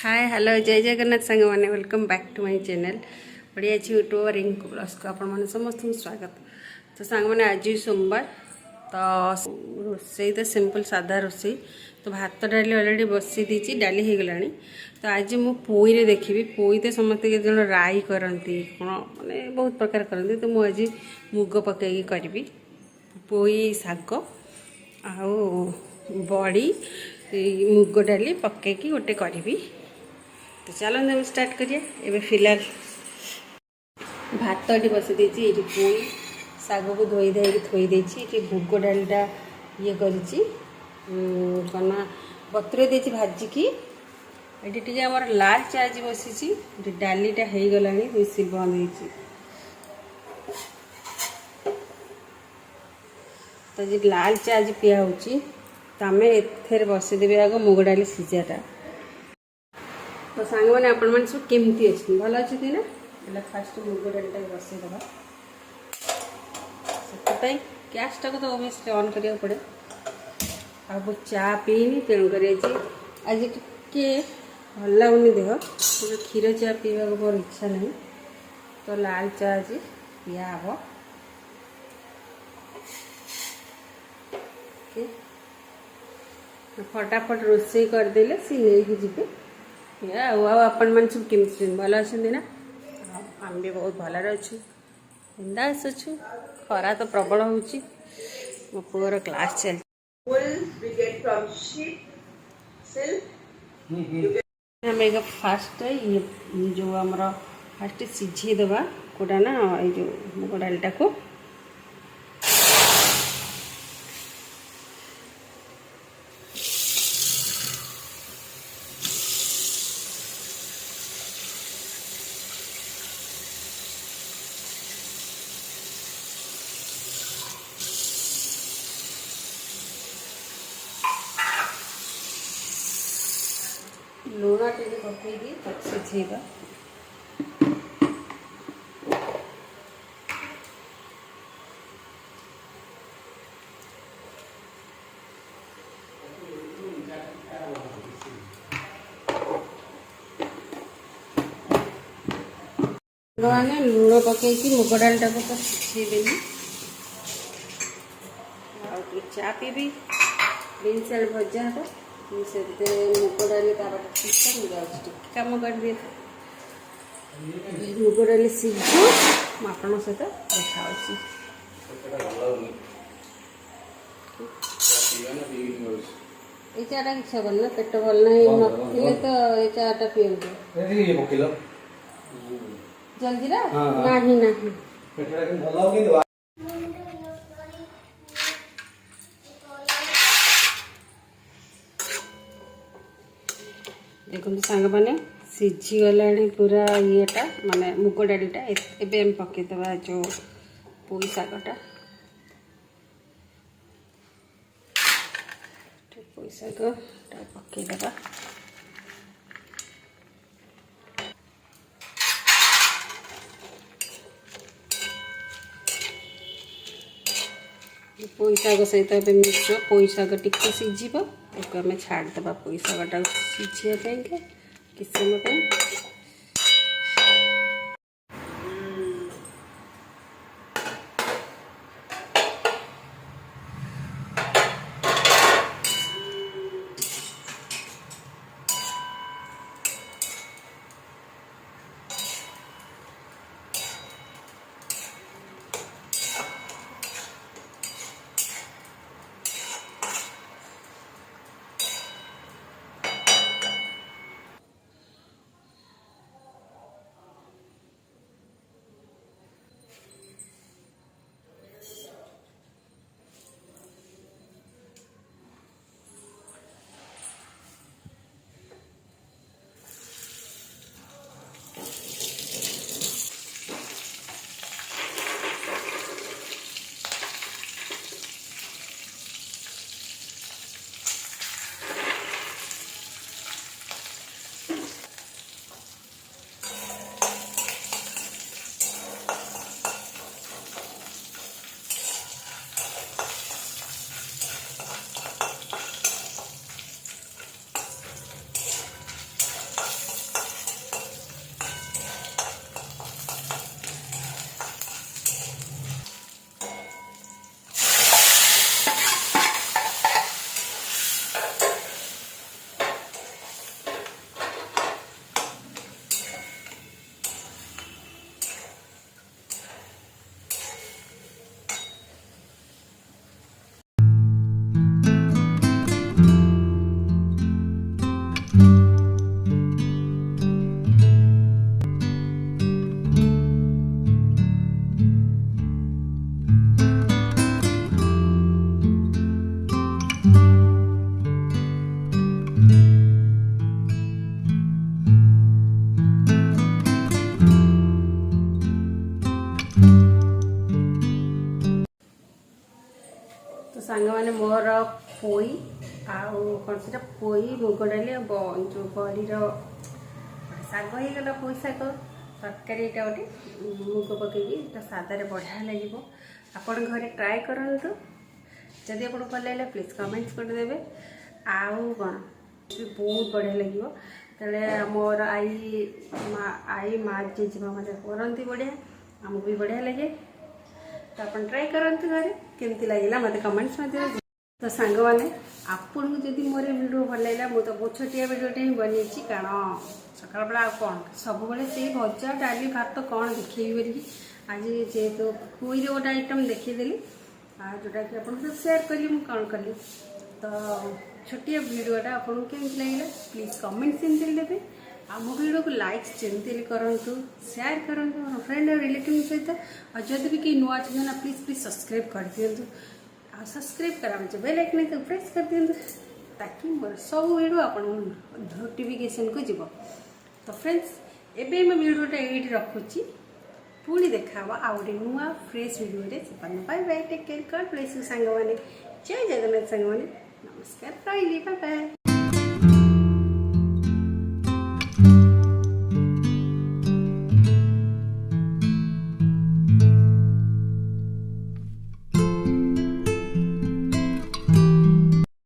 Hi hello जय जगन्नाथ सांग मैंने welcome back to my channel बढ़िया अच्छी यूट्यूब रिंकू प्लस को आपण समस्त स्वागत। तो सांग मैंने आज सोमवार तो रोसे तो सिंपल सादा रोसे तो भात डाली अलरेडी बसी दी डाली हो गला। तो आज मु पोई देखी पोई तो समस्त के जन राई करती कौन मैंने बहुत प्रकार करती तो मुझे मुग पकई करी पोई शाग आ बड़ी मुग डाली पकईकी गोटे करी। तो चलो हम स्टार्ट करिए। एबे फिलहाल भात ये बसी देती ये पोई शाग को धोई धाई थोई देती मुग डालटा ये करना बतुरे देती भाजिकी ये आम लाल चा आज बसी डालीटा हो गला मिसी बंद हो। तो जी लाल चा आज पिया हो तो आम ए बसईदेवी आग मुग डाली सीझाटा। तो सांग मैंने आपण मैंने सब केमती अच्छे भल अच्छे ना बोले फास्ट मुग डालटा बसईदे से गैसटा को तो ओबियसली ऑन करा पड़े। अब चा पीनी तेणुक आज टे भल लगुनि देह क्षीर चा पीवा मोर इच्छा नहीं तो लाल चा आज पिया हम। फटाफट रोसे करदे सी नहीं जी आपण मैंने सब केमती भल अच्छे ना आम भी बहुत भल अच्छु बिंदास अच्छु। खरा तो प्रबल हो मो पुअर क्लास चल आम एक फास्ट ये जो आम फास्ट सीझेदबा कोटा ना ये जो मुग डालटा को लुण टे पकईकी सीझेबा। मैंने लुण पकईकी मुग डालटा को तो सीझेदेली चा पीबी बीन्स आलू भजा हम से मुग डाली कम कर दिए मुग डाली सीझू आपण सहित देखा ये चाटा किसी हबन ना पेट भल ना तो ये चाटा पीएंगे जल्दी ना नहीं नहीं देखो सांग मैंने सीझीगला पूरा येटा माने मुग डालीटा एम पकईदबा जो पोई शागटा पोई शाग पकईदबा। पोई शाग सहित मिक्स पोई शाग टिके सीझ आम छाड़देवा पोई शागटा सीझापी किस समय सांग मैंने मोर पोई आउ कौन से पोई मुग डाली जो बड़ी शाग हो गला पोई शाग तरकारी यहाँ गोटे मुग पकईकि सादारे बढ़िया लगे आपण घरे ट्राए करूँ जदि आपको भल लगे प्लीज कमेंट्स करदेवे आउ कौन बहुत बढ़िया लगे तेरे मोर आई माँ जेजेमा मैंने करती बढ़िया आमको भी बढ़िया लगे तो आप ट्राए करते घरे केमती लगे मत कमेंट्स में तो सांग मैंने आपको जदि मोर वीडियो भल लगा मुझे तो बहुत छोटिया वीडियोटे ही बनी कारण सकाल बेला कौन सब से भजा डाली भात कौन देखेबी बोलिकी आज जेहेतु पुई गोटे आइटम देखीदेली जोटा कि आप सेयार कली मुझे कौन कली तो छोटिया वीडियोटा आपको केमती लगे प्लीज कमेंट सेमती देते आम वीडियो को लाइक जमती करूँ सेयार करूँ फ्रेंड और रिलेटिव सहित और जब भी कहीं नुआ अच्छे ना प्लीज प्लीज सब्सक्राइब कर दिंतु आ सब्सक्राइब करा बेल आइकन को प्रेस कर दिंतु ताकि मोर सब वीडियो आप नोटिफिकेशन को जीव तो फ्रेंड्स एबे मैं वीडियोटा ये रखुची पुणी देखा आउ गोटे नुआ fresh video bye bye take care God bless you सांग मैंने जय जगन्नाथ सांग मैंने नमस्कार रही बाय बाय।